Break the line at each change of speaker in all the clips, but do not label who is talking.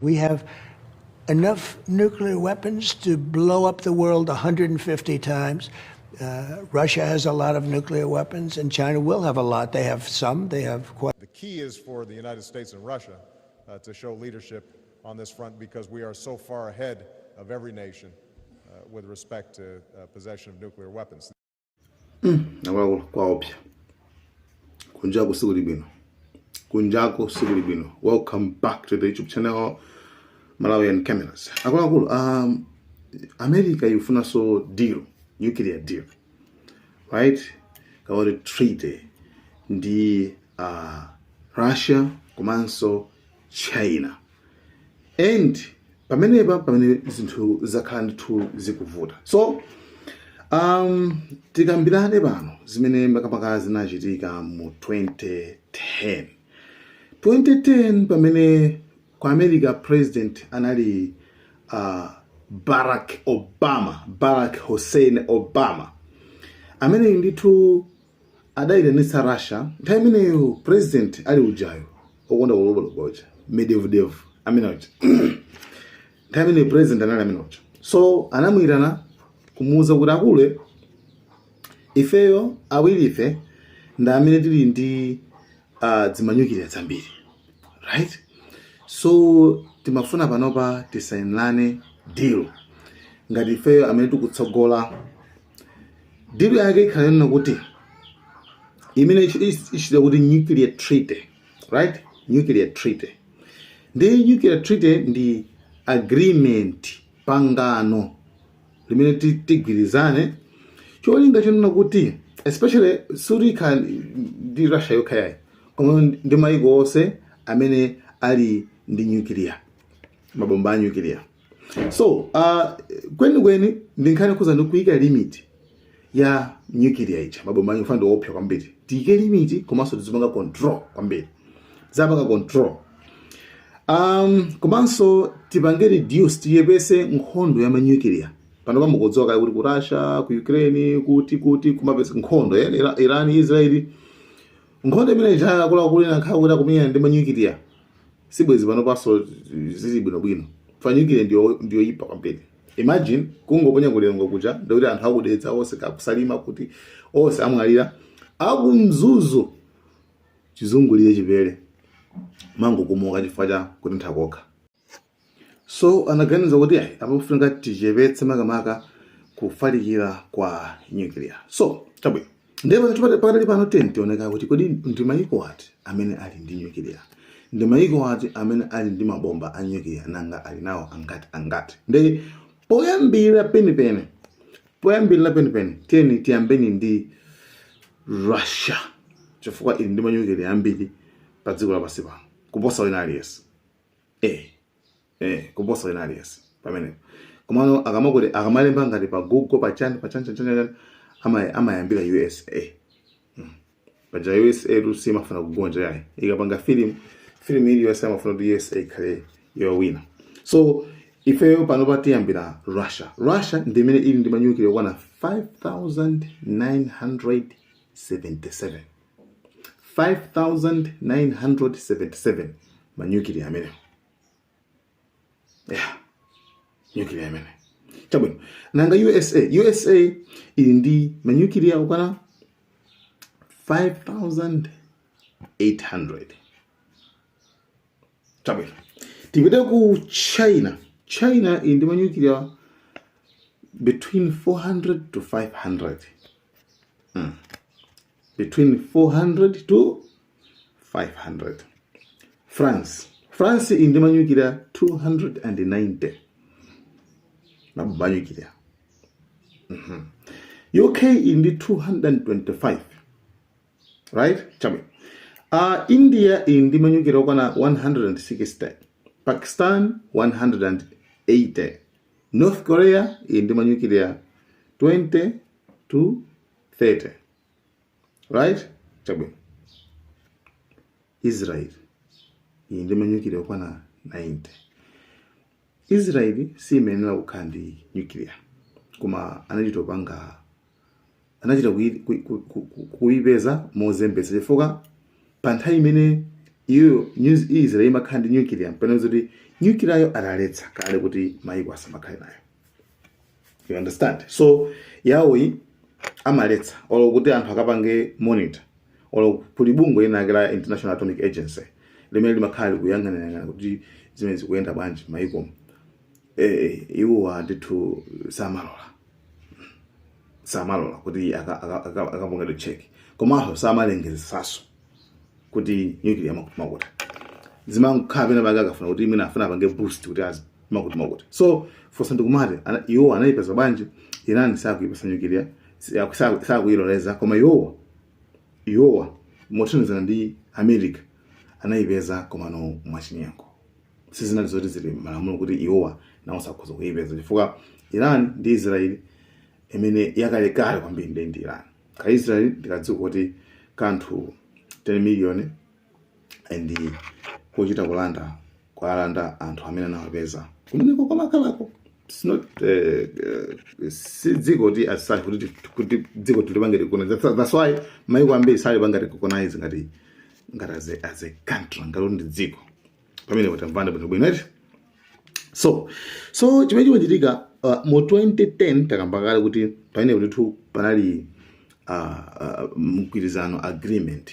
We have enough nuclear weapons to blow up the world 150 times. Russia has a lot of nuclear weapons, and China will have a lot. They have some. They have quite.
The key is for the United States and Russia to show leadership on this front, because we are so far ahead of every nation with respect to possession of nuclear weapons.
Welcome back to the YouTube channel Malawian Cameras. America yufuna so deal, nuclear deal, right? Kawari treaty ndi Russia komanso China. And pamene zinthu zakhala ndithu zikuvuta. So tikambirane pano zimene makamaka zinachitika mu 2010 pamene kwa America president anali Barack Hussein Obama, amene ndithu adayitanitsa Russia. Nthawi imeneyo president ali ujayo okonda kulobologoja Medvedev amenoja. Nthawi imeneyo president anali amenoja. So anamuyitana kumuwuza kuti akule ifeyo awirife nda amene tili ndi zimanyukira zambiri, right? So timafuna panopa tisainlane deal ngati ifeyo amene tikutsogola deal yake ikhalena kuti imene ichita kuti nuclear treaty, right? Nuclear treaty ndi agreement, pangano limene tigwirizane cholinga chonena kuti especially surika ndi Russia yokhayayi koma ndi maiko onse amene ali ndi nuclear, mabomba a nuclear. So kwenikweni ndinkhani kuza ndikuyika limit ya nuclear icha, mabomba anyu fando opya kwambiri tiyike limit komanso tizipanga control kwambiri, zapanga control. Komanso tipange reduce, tiyepese nkhondo ya nuclear. Pano pamukudziwa kaya kuti ku Russia, ku Ukraine, kuti kumapesa nkhondo ya Iran, Israel. Nkhondo imene ichaya kula nkhawa kuti akumenya ndi nuclear sibwezi pano paso zili bwinobwino. Fa nuclear ndio ipa kwambiri. Imagine kungoponya kulengo kuja ndikuti anthu akudetsa onse kakusalima kuti onse amwalira akumzuzu chizungulire chipere mango kumuka chifukwa cha kuti nthakokha. So anaganiza kuti apafunika tichepetse makamaka kufalikira kwa nuclear. So tabwe ndipo pakati pano tioneka kuti kodi ndi maiko ati amene ali ndi nuclear, ndi maiko ati amene ali ndi mabomba a nuclear, nanga ali nawo angati. Ndi poyambira penipeni tiyambeni ndi Russia, chifukwa ili ndi nuclear ambiri pa dziko lapansi pano kuposa wina aliyense. Kuposa wina aliyense pamene komano akamalemba ngati pa Google pa chani amayambira USA. Paja USA Rusi mafuna kugonja yayi ikapanga film ili USA amafuna kuti USA ikhale yowina. So ifeyo panopa tiyambira Russia ndi imene ili ndi nuclear okwana 5,977 nuclear amene. Nuclear amene. Chabwino. Nanga USA ili ndi nuclear okwana 5,800. Chabwino. Tipite ku China ili ndi nuclear between 400 to 500. Between 400 to 500. France ili ndi nuclear 290. Mabomba nuclear. UK in the 225, right? Chabi. India in the nuclear okwana 160, Pakistan 180, North Korea in the nuclear 20 to 30, right? Chabi. Israel in the nuclear okwana 90. Israel si imenera kukhandi nuclear kuma anachita kuipeza mozembesa chifukwa pa nthawi imene iyo Israel imakhandi nuclear pano zoti nuclear yo adaletsa kale kuti maiko asamakhale nayo. You understand? So yawi amaletsa olo kuti anthu akapange monitor olo kuli bungwe linakira International Atomic Agency limene limakhale kuyang'anayang'ana kuti zimene zikuyenda bwanji maiko iwo ndithu samalola kuti akapange check komanso samalengezeraso kuti nuclear makuti zimakhala pena pake akafuna kuti imene afuna apange boost kuti azi makuti. So fosa ndikumati iwo anayipeza bwanji Iran sakuyipasa nuclear sakuyiloleza koma iwowa mothandizana ndi America anayipeza komano mwachinyengo sizinali zoti zili malamulo kuti iwowa nawo sakhoza kuyipeza chifukwa Iran ndi Israel imene yakalekale kwambiri ndi Iran. Ka Israel ndikadziko kuti kanthu 10 million and kuchita kulanda anthu amene anawapeza kumeneko kwamakalako. It's not si dziko kuti asali kuti dziko tulipange kuna. That's why maiko ambiri sali panga recognize ngati as a country ngalo ndi dziko pamene watamvanda bwino. So chimene chimachitika mu 2010 takambakale kuti pamene kuti panali mgwirizano agreement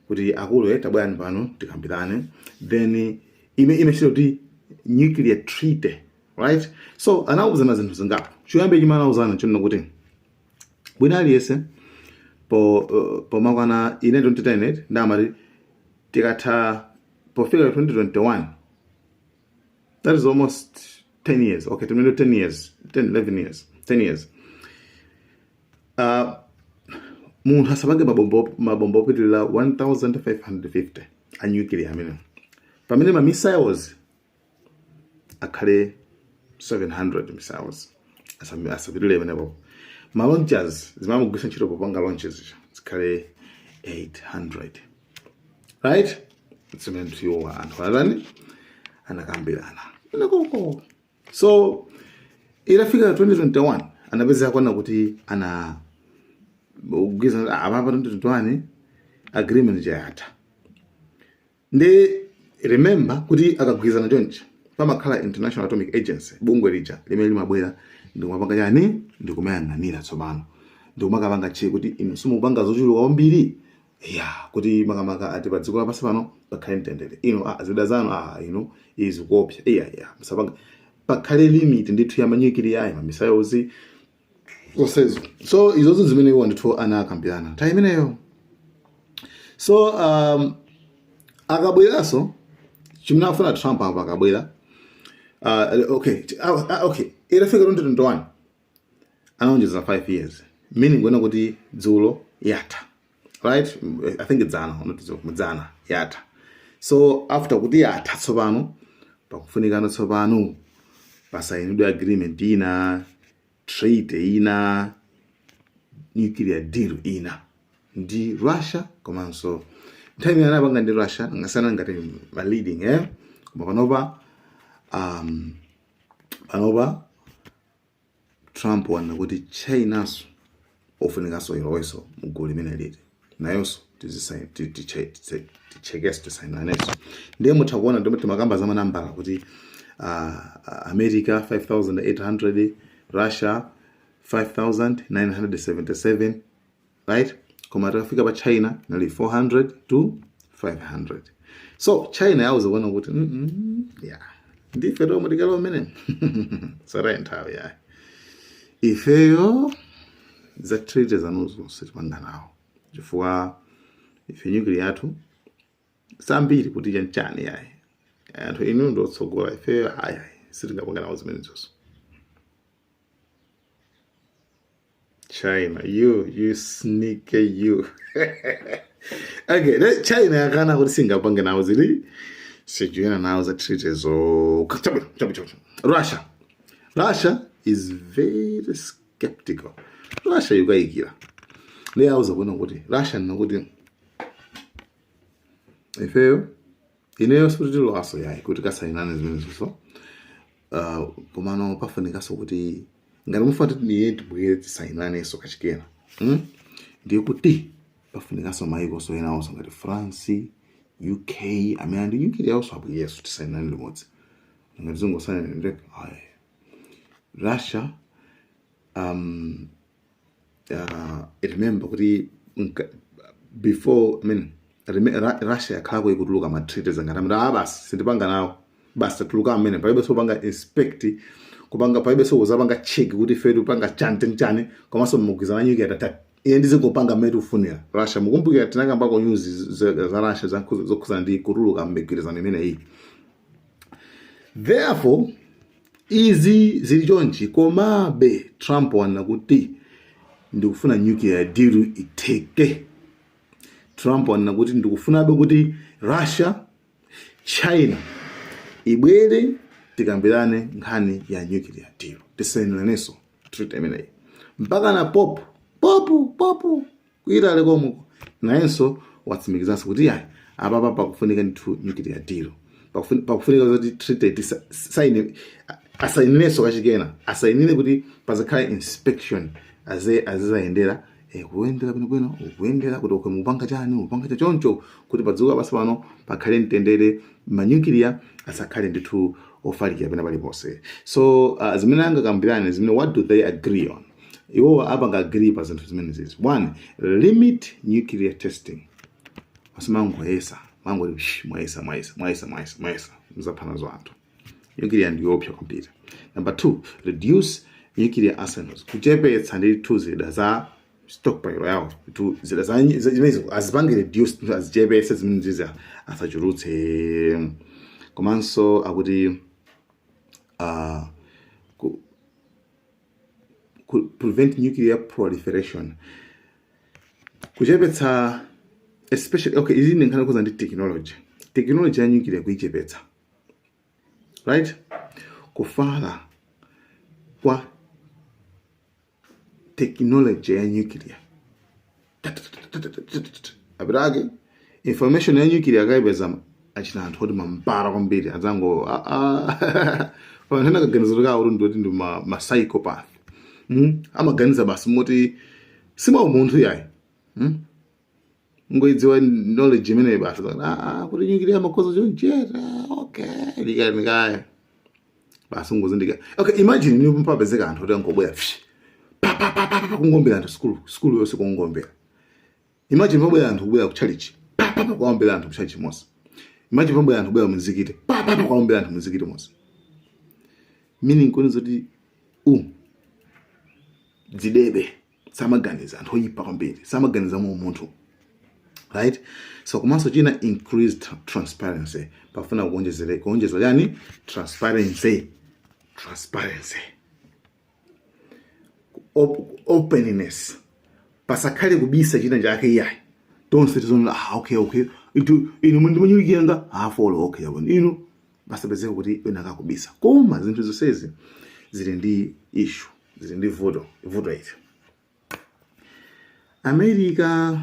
kuti akulu tabwani pano tikambirane then imechita kuti nuclear treaty, right? So anawuzana zinthu zingapo choyambe chimene anawuzana chonena kuti bwina aliyese po makwana ine 2010 ndamati tikatha pofika 2021, that is almost 10 years. Okay, 10 years, 11 years, 10 years. Munthu asapange mabomba opitilira 1550 a nuclear amene. Pamene ma missiles akhale 700 missiles. Asapitilire menepo. Ma launchers zimamugwisa ntchito popanga launches zikhale 800. Right? Zimene tiyowa anthu alani anakambirana. So ilafika 2021 anapeza kuona kuti ana ugwiza amapa 2021 agreement yatha. Ndi remember kuti akagwizana chonchi pamakhala International Atomic Agency bungwe lija limene limabwera ndikumapanga chani ndikumayang'anira tsopano ndikumakapanga che kuti inu simupanga zochuluka kwambiri kuti makamaka ati pa dziko lapansi pano pakhale mtendere zida zanu izikopya musapanga pakhale limit ndithu ya nuclear mamissiles zonsezo. So izozo zimene iwo ndithu anakambirana nthawi imeneyo. So akabweraso chimene afuna Trump apa akabwera okay ilafika 2021 anaonjeza 5 years meaning kuona kuti dzulo yatha, right? I think it's dzana yatha. So after kuti yatha tsopano pakufunikana tsopano pasainidwe agreement ina trade ina nuclear deal ina ndi Russia komanso nthawi imene anapanga ndi Russia ngasana ngati ma leading koma panopa Trump wana kuti Chinaso ofunikanso iloweso mugulu limene lili nayonso tichekeso tisainaneso. Ndiye mutha kuona ndi timakamba za manambala kuti America 5,800, Russia 5,977, right? Koma tikafika pa China nali 400 to 500. So China yawuza kuona kuti ndife tomwe tikalo mmene sarai nthawi yayi ifeyo za treaty zanuzo sitipanga nawo chifukwa ife nuclear yathu sambiri kuti chanchani yayi anthu inu ndotsogola ifeyo sitingapanga nawo zimene zonse. China, you sneaky you. Okay, China yakana kuti singapanga nawo zili sijuena nawo za treaty zo Russia is very skeptical. Russia yukayikira le yauza kuona kuti Russia nakuti ifeyo ineyo siputilo aso yayi kuti kasainane zimene zonso komano pafunikaso kuti ngati mufati niye tibwere tisainane so kachikena ndiye kuti pafunikaso maiko so ena onso ngati France, UK amene ndi nuclear also abwiyeso tisainane limodzi ngazungu sana ndek Russia remember kuti before Russia yakhala ikutuluka ma treaties ngati basi sindipanga nawo basi tuluka amene palibe so panga inspect kupanga palibe so uzapanga check kuti fedu panga chani komanso mugwizana nyuki atata iye ndizikupanga mmene ufunira Russia mukumbukira tinakamba ko news za Russia zokhuza ndi kutuluka mbegwirizano imene iyi. Therefore izi zili chonchi komabe Trump wana kuti ndikufuna nuclear deal iteke. Trump wana kuti ndikufunabe kuti Russia China ibwere tikambirane nkhani ya nuclear deal tiseneneso treaty imeneyi mpaka na popu kuita lekomo nayenso watsimikizanso kuti yayi apapa pakufunika ndithu nuclear deal pakufunika kuti treaty asaineso kachikena asainire kuti pazakhale inspection azizayendera kuyendera bwino kuyendera kuti okwe mupanga chani choncho kuti padzuka basi pano pakhale mtendere manyukilia asakhale ndithu ofalikira pena paliponse. So zimene angakambirane zimene what do they agree on? Iwo apanga agree pa zinthu zimene zizi. One, limit nuclear testing. Asimangoyesa mangoti mwaisa mzaphana zanthu. Nuclear ndiyopsa kompyuta. Number two, reduce nuclear arsenals. Kuchepetsa ndithu zida za stockpile yawo to zimene azipange reduce azichepetse zimene zizi asachulutse komanso akuti prevent nuclear proliferation kuchepetsa especially okay izi ndinkhana kuza ndi technology ya nuclear kuichepetsa right kufala kwa technology ya nuclear abirage information ya nuclear kaibeza achina anthu oti mampara kwambiri azango fanana kaganizo uri ndoti ndi ma psychopath amaganiza basi moti sima umuntu yayi ngoidziwa knowledge imene basi kuti nuclear makozo chonjera okay likaya basi ngozindika okay imagine ni mpapezeka anthu oti angobwera kungombera anthu school yose kungombera imagine pabwera anthu kubwera ku church kuombera anthu ku church monse imagine pabwera anthu kubwera muzikite kuombera anthu muzikite monse meaning kuni zoti zidebe samaganiza anthu oyipa kwambiri samaganiza mu muntu right. So komanso china increased transparency pafuna kuonjeza yani transparency openness pasakhale kubisa china chake yayi tonse tizona okay inu mundimunyukiyenga follow okay yabona inu basebenzeka kuti ena kubisa koma zinthu zonsezi zili ndi issue zili ndi voto iti America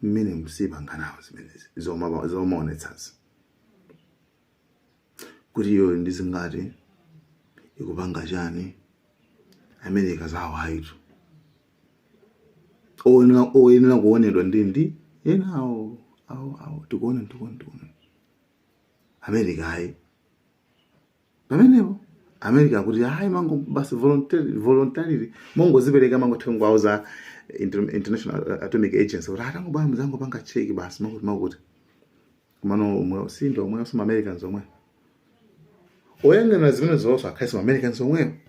mmene msiba nganawo zimenezi zomaonetsazi kuti iyo ndizingati ikupanga chani America zawo haitu oyenera kuonedwa ndi yenawo tikuona America hayi pamenepo America kuti hayi mango basi voluntarily mongo zipereka mango thengwawo za International Atomic Agency kuti atangobaya mzango panga check basi makuti kumano umwe sindo umwe osoma Americans omwe oyangana zimene zonse akhaisa Americans omwe.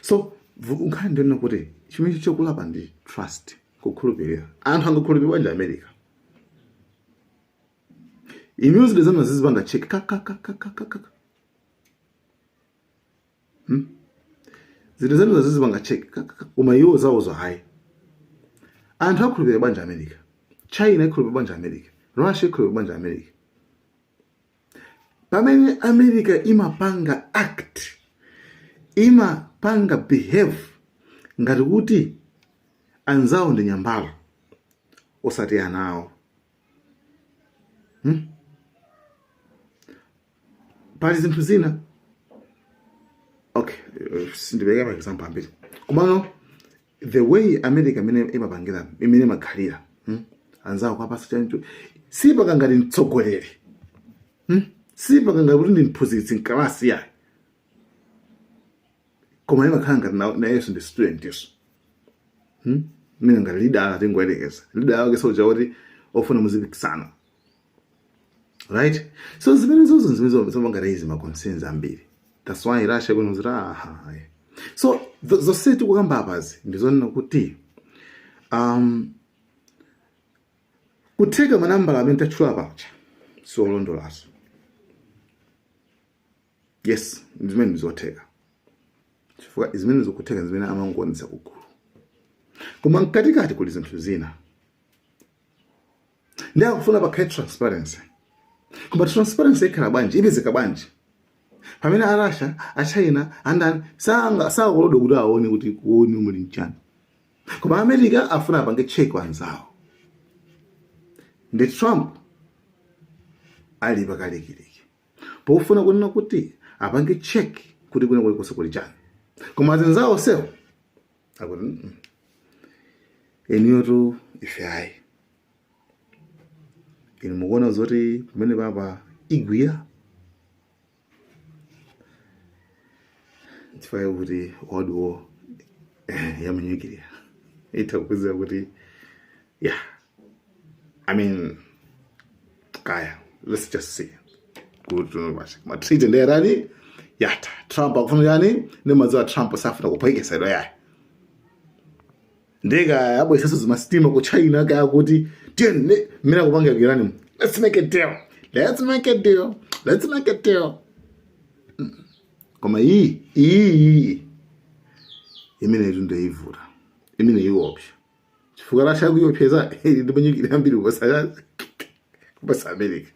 So nkhani ndino kuti chimene chokulapa ndi trust kukhulupirira anthu angakhulupirira bwanji America inews dezana zizibanga check zidezana zizibanga check uma iwo zawo zo hayi anthu akhulupirira bwanji America China ikhulupirira bwanji America Russia ikhulupirira bwanji America pamene America imapanga act imapanga behave ngati kuti anzawo ndi nyambalo osati anawo pali zinthu zina okay sindibeka for example ambiri kumano the way America imene imapangira imene makhalira anzawo kwapasa chancho sipaka ngati mtsogoleri sipaka ngati kuti ndi mphunzitsi nkalasi yayi koma imakhala ngati nayenso ndi student iso mina ngati leader atingwelekeza leader wake soja kuti ofuna muzipikisana, right? So zimenezozo zimanga raise ma concerns ambiri. That's why Russia kunozira so zose tikukamba apazi ndizonena kuti kutheka manambala amene tachula pacha siolondolaso. Yes, zimene ndizotheka chifukwa zimene zokutheka zimene amangonisa kukulu, koma mkatikati kuli zinthu zina ndi akufuna pakhale transparency. Koma transparency ikhala bwanji ipezeka bwanji pamene Russia, China andani sakulodo kuti aone kuti kuoni muli nchani, koma America afuna apange check wanzawo. Ndi Trump ali pakalikiliki pofuna kunena kuti apange check kuti kuna kulikonse kuli chani, koma anzawo sewo akuti eniyoto ife ayi ine mukuona zoti pamene papa igwira chifukwa kuti World War yamenyekera itakuza kuti yeah, I mean kaya let's just say good matreat nderani yata Trump akufuna yani nemazo Trump safuna kuphikisa ilo yayi ndega yabo isaso zimastima ku China kaya kuti tiene mina kupanga Iran, let's make a deal, let's make a deal, let's make a deal. Koma imene itunde ivura imene iopsha chifukwa Russia kuyopyeza ndibanyikira ambiri kubasa America.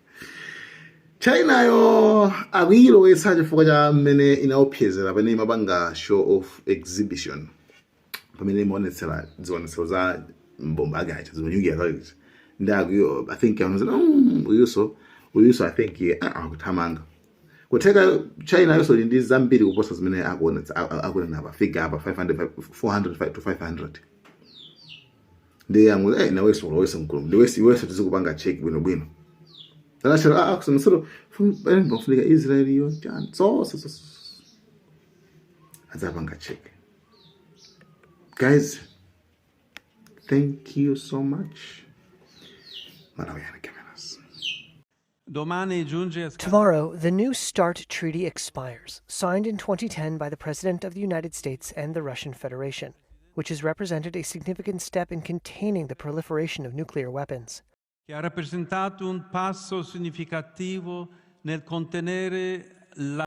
China yo awilo wesa chifukwa cha mmene inaopyezera pamene imapanga show of exhibition pamene imaonetsera zionetsero za mbomba agacha zimanyukia kaliti ndakuyo I think uyuso I think akutamanga kutheka China yoso ndi zambiri kuposa zimene akuona apa figure apa 400 to 500 ndi yangu na weso mkulu ndi weso tizikupanga check bwino Russia akusomesero mfundika Israel yo chan so azapanga check. Guys, thank you so much.
Tomorrow, the new START treaty expires, signed in 2010 by the President of the United States and the Russian Federation, which has represented a significant step in containing the proliferation of nuclear weapons.
Che ha rappresentato un passo significativo nel contenere la